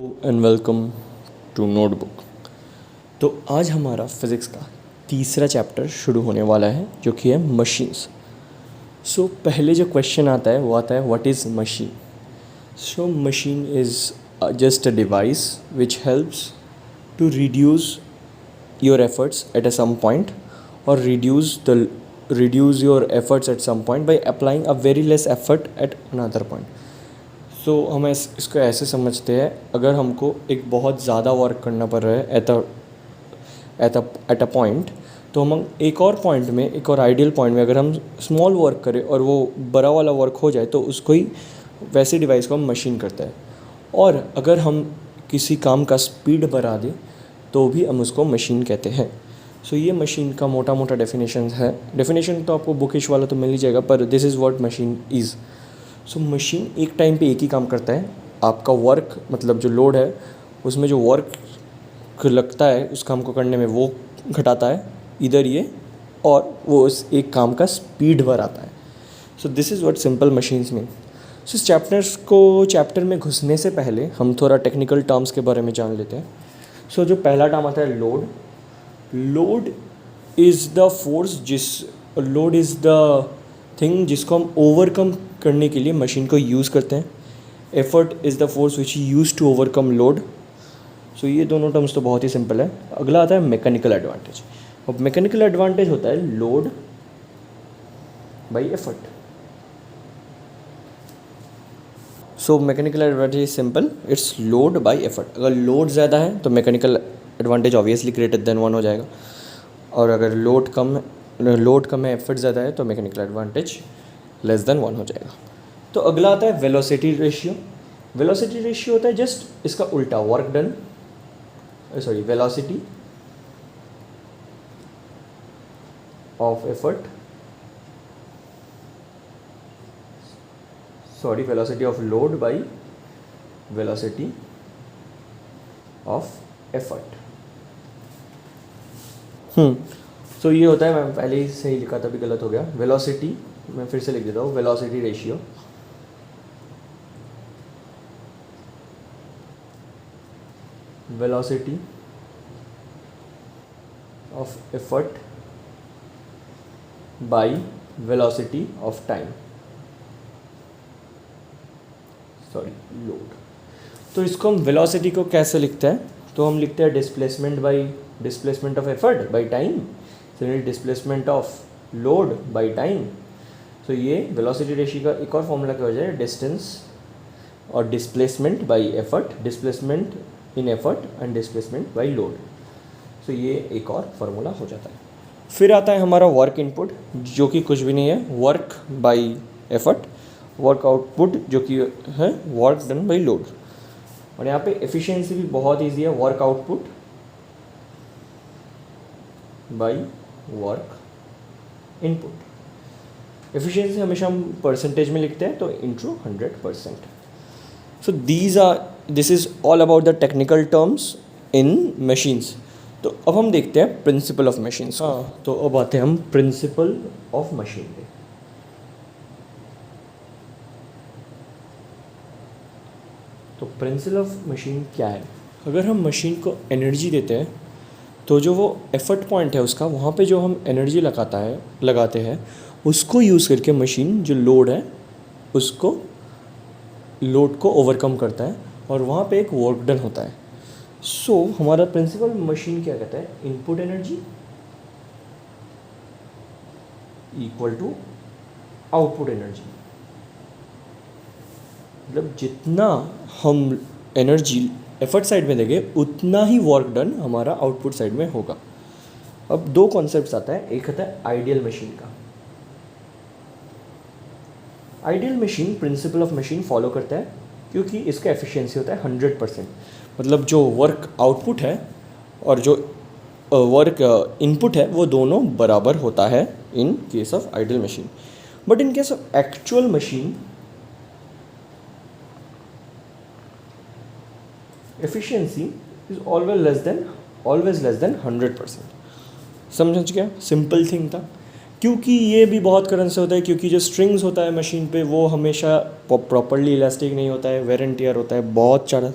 And welcome to notebook. तो आज हमारा फिज़िक्स का तीसरा चैप्टर शुरू होने वाला है जो कि है मशीन्स। सो पहले जो क्वेश्चन आता है वो आता है what is machine. So machine is just a device which helps to reduce your efforts at a some point और reduce your efforts at some point by applying a very less effort at another point. सो हम इसको ऐसे समझते हैं, अगर हमको एक बहुत ज़्यादा वर्क करना पड़ रहा है एट अ पॉइंट, तो हम एक और पॉइंट में, एक और आइडियल पॉइंट में अगर हम स्मॉल वर्क करें और वो बड़ा वाला वर्क हो जाए तो उसको ही, वैसे डिवाइस को हम मशीन करते हैं। और अगर हम किसी काम का स्पीड बढ़ा दें तो भी हम उसको मशीन कहते हैं। सो ये मशीन का मोटा मोटा डेफिनेशन है। डेफिनेशन तो आपको बुकिश वाला तो मिल ही जाएगा, पर this is what machine is. So machine एक टाइम पे एक ही काम करता है। आपका वर्क मतलब जो लोड है उसमें जो वर्क लगता है उस काम को करने में वो घटाता है इधर ये, और वो उस एक काम का स्पीड बढ़ाता है। So this is what simple machines mean. So इस चैप्टर में घुसने से पहले हम थोड़ा टेक्निकल टर्म्स के बारे में जान लेते हैं। सो जो पहला टर्म आता है load. Load is the force load is the thing जिसको हम ओवरकम करने के लिए मशीन को यूज़ करते हैं। Effort is the force which use to overcome load. So ये दोनों टर्म्स तो बहुत ही सिंपल है। अगला आता है मैकेनिकल एडवांटेज। अब मैकेनिकल एडवांटेज होता है load by effort. So mechanical advantage simple, it's load by effort. अगर लोड ज़्यादा है तो mechanical advantage obviously greater than 1 हो जाएगा, और अगर लोड कम है एफर्ट ज़्यादा है तो मैकेनिकल एडवांटेज लेस देन 1 हो जाएगा। तो अगला आता है वेलोसिटी रेशियो। वेलोसिटी रेशियो होता है जस्ट इसका उल्टा, work done, sorry velocity of effort, sorry velocity of load by velocity of effort. So ये होता है, मैं पहले ही सही लिखा था, भी गलत हो गया। वेलोसिटी, मैं फिर से लिख देता हूँ, velocity ratio velocity of effort by velocity of time, sorry load. तो इसको हम वेलोसिटी को कैसे लिखते हैं, तो हम लिखते हैं displacement of effort by time, displacement of load by time. तो ये वेलोसिटी रेशियो का एक और फॉर्मूला क्या हो जाए, डिस्टेंस और displacement by effort, displacement in effort and displacement by load. तो ये एक और फार्मूला हो जाता है। फिर आता है हमारा वर्क इनपुट, जो कि कुछ भी नहीं है, work by effort. Work output जो कि है वर्क डन बाई लोड। और यहाँ पे एफिशिएंसी भी बहुत ईजी है, work output by work input. Efficiency हमेशा हम परसेंटेज में लिखते हैं, तो into 100%। So this is all about the technical terms in machines. तो अब हम देखते हैं प्रिंसिपल ऑफ मशीन्स। हाँ, तो अब आते हैं हम प्रिंसिपल ऑफ मशीन पे। तो प्रिंसिपल ऑफ मशीन क्या है, अगर हम मशीन को एनर्जी देते हैं तो जो वो एफर्ट पॉइंट है उसका, वहाँ पे जो हम एनर्जी लगाते हैं उसको यूज़ करके मशीन जो लोड है उसको, लोड को ओवरकम करता है और वहाँ पे एक वर्क डन होता है। सो हमारा प्रिंसिपल मशीन क्या कहता है, input energy equal to output energy. मतलब जितना हम एनर्जी एफर्ट साइड में देंगे उतना ही वर्क डन हमारा आउटपुट साइड में होगा। अब दो कॉन्सेप्ट्स आता है, एक आता है आइडियल मशीन का। Ideal machine principle of machine follow करता है क्योंकि इसका एफिशिएंसी होता है 100%। मतलब जो वर्क आउटपुट है और जो वर्क इनपुट है वो दोनों बराबर होता है in case of ideal machine. But in case of actual machine efficiency is always less than 100%। समझ गया, सिंपल थिंग था। क्योंकि ये भी बहुत करंट से होता है, क्योंकि जो स्ट्रिंग्स होता है मशीन पे वो हमेशा प्रॉपरली इलास्टिक नहीं होता है, वेयर एंड टियर होता है बहुत सारा,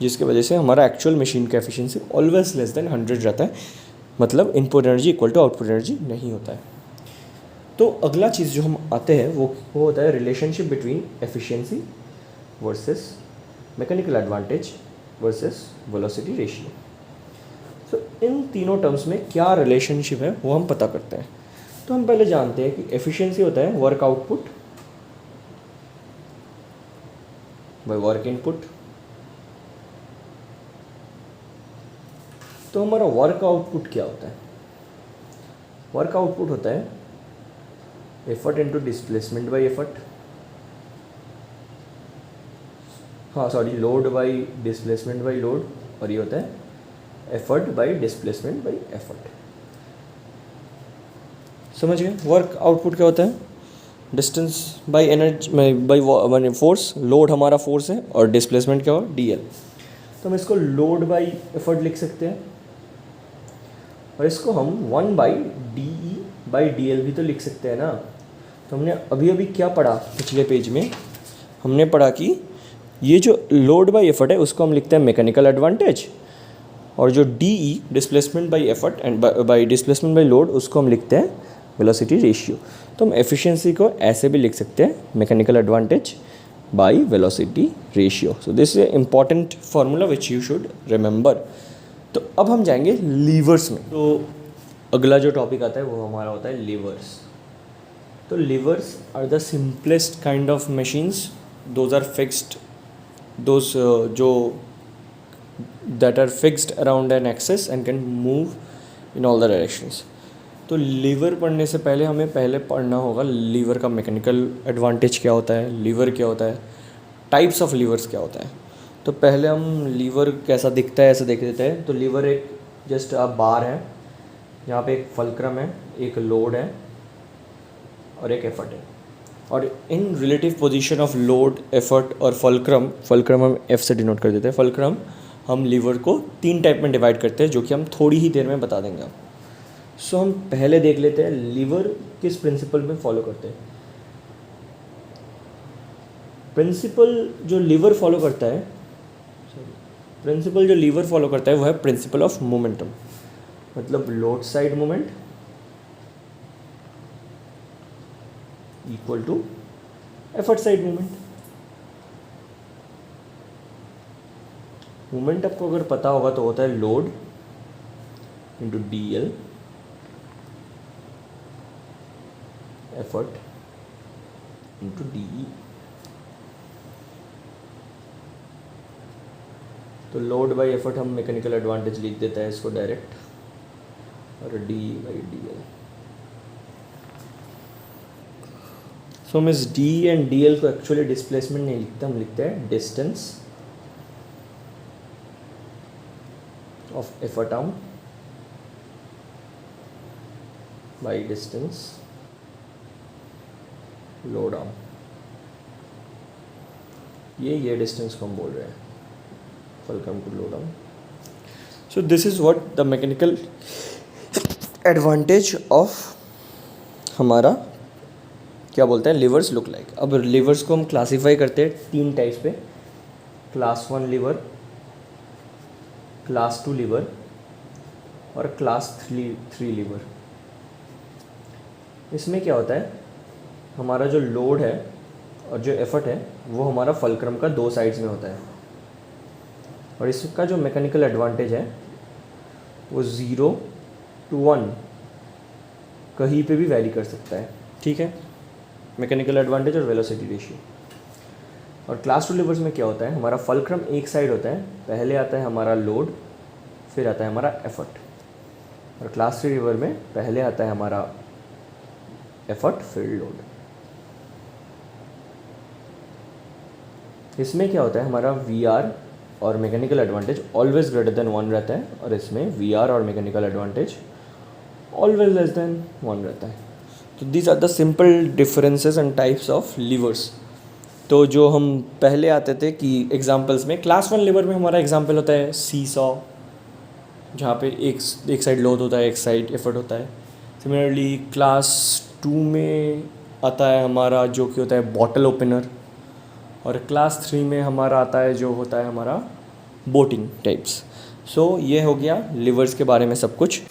जिसकी वजह से हमारा एक्चुअल मशीन का एफिशिएंसी ऑलवेज लेस देन 100 रहता है, मतलब input energy equal to output energy नहीं होता है। तो अगला चीज़ जो हम आते हैं वो होता है relationship between efficiency versus mechanical advantage versus velocity ratio. तो इन तीनों टर्म्स में क्या रिलेशनशिप है वो हम पता करते हैं। तो हम पहले जानते हैं कि एफिशिएंसी होता है work output by work input. तो हमारा वर्क आउटपुट क्या होता है? वर्क आउटपुट होता है effort into displacement bye effort, load bye displacement by load, और ये होता है effort bye displacement bye effort. समझ गए? वर्क आउटपुट क्या होता है? Distance by energy by force, load हमारा फोर्स है और डिस्प्लेसमेंट क्या होगा? डीएल। तो हम इसको लोड बाय एफर्ट लिख सकते हैं और इसको हम 1 by D E by d L भी तो लिख सकते हैं ना। तो हमने अभी अभी क्या पढ़ा पिछले पेज में? हमने पढ़ा कि ये जो लोड बाय एफर्ट है उसको हम लिखते हैं मैकेनिकल एडवांटेज, और जो D E displacement bye effort and bye displacement by load उसको हम लिखते हैं वेलोसिटी रेशियो। तो हम एफिशिएंसी को ऐसे भी लिख सकते हैं mechanical advantage by velocity ratio. So this is important formula which you should remember. तो अब हम जाएंगे लीवर्स में। तो अगला जो टॉपिक आता है वो हमारा होता है लीवर्स। तो levers are the simplest kind of machines, those are fixed, those जो that are fixed around an axis and can move in all the directions. तो लीवर पढ़ने से पहले हमें पहले पढ़ना होगा लीवर का मैकेनिकल एडवांटेज क्या होता है, लीवर क्या होता है, टाइप्स ऑफ लीवर्स क्या होता है। तो पहले हम लीवर कैसा दिखता है ऐसा देख लेते हैं। तो लीवर एक जस्ट बार है, यहाँ पे एक फल्क्रम है, एक लोड है और एक एफर्ट है। और इन relative position of load, effort और फल्क्रम हम एफ से डिनोट कर देते हैं। फल्क्रम हम लीवर को 3 टाइप में डिवाइड करते हैं जो कि हम थोड़ी ही देर में बता देंगे। सो हम पहले देख लेते हैं लीवर किस प्रिंसिपल में फॉलो करते हैं। प्रिंसिपल जो लीवर फॉलो करता है वो है प्रिंसिपल ऑफ मोमेंटम, मतलब load side moment equal to effort side moment. Moment आपको अगर पता होगा तो होता है load into d l effort into d e. तो लोड बाई एफर्ट हम मैकेनिकल एडवांटेज लिख देता है इसको डायरेक्ट, और d by d l. So हम इस डी एंड डी एल को एक्चुअली डिस्प्लेसमेंट नहीं लिखते, हम लिखते हैं distance of effort arm by distance load arm. ये डिस्टेंस को हम बोल रहे हैं fulcrum to load arm. So this is what the mechanical advantage of हमारा क्या बोलते हैं लीवर्स लुक लाइक। अब लीवर्स को हम क्लासीफाई करते हैं 3 टाइप्स पे, क्लास 1 लीवर, क्लास 2 लीवर और क्लास 3 लीवर। इसमें क्या होता है, हमारा जो लोड है और जो एफर्ट है वो हमारा फल्क्रम का 2 साइड्स में होता है, और इसका जो मैकेनिकल एडवांटेज है वो 0 to 1 कहीं पे भी वैरी कर सकता है। ठीक है, मैकेनिकल एडवांटेज और वेलोसिटी रेशियो। और क्लास 2 लीवर्स में क्या होता है, हमारा फल्क्रम एक साइड होता है, पहले आता है हमारा लोड, फिर आता है हमारा एफर्ट। और क्लास 3 लीवर में पहले आता है हमारा एफर्ट फिर लोड। इसमें क्या होता है, हमारा वी आर और mechanical advantage always greater than 1 रहता है, और इसमें वी आर और mechanical advantage always less than 1 रहता है। तो these are the simple differences and types of levers. तो जो हम पहले आते थे कि एग्जांपल्स में, क्लास 1 लीवर में हमारा एग्जांपल होता है सी सॉ, जहाँ पे एक साइड लोड होता है, एक साइड एफर्ट होता है। सिमिलरली क्लास 2 में आता है हमारा जो कि होता है बॉटल ओपनर, और क्लास 3 में हमारा आता है जो होता है हमारा बोटिंग टाइप्स। सो ये हो गया लिवर्स के बारे में सब कुछ।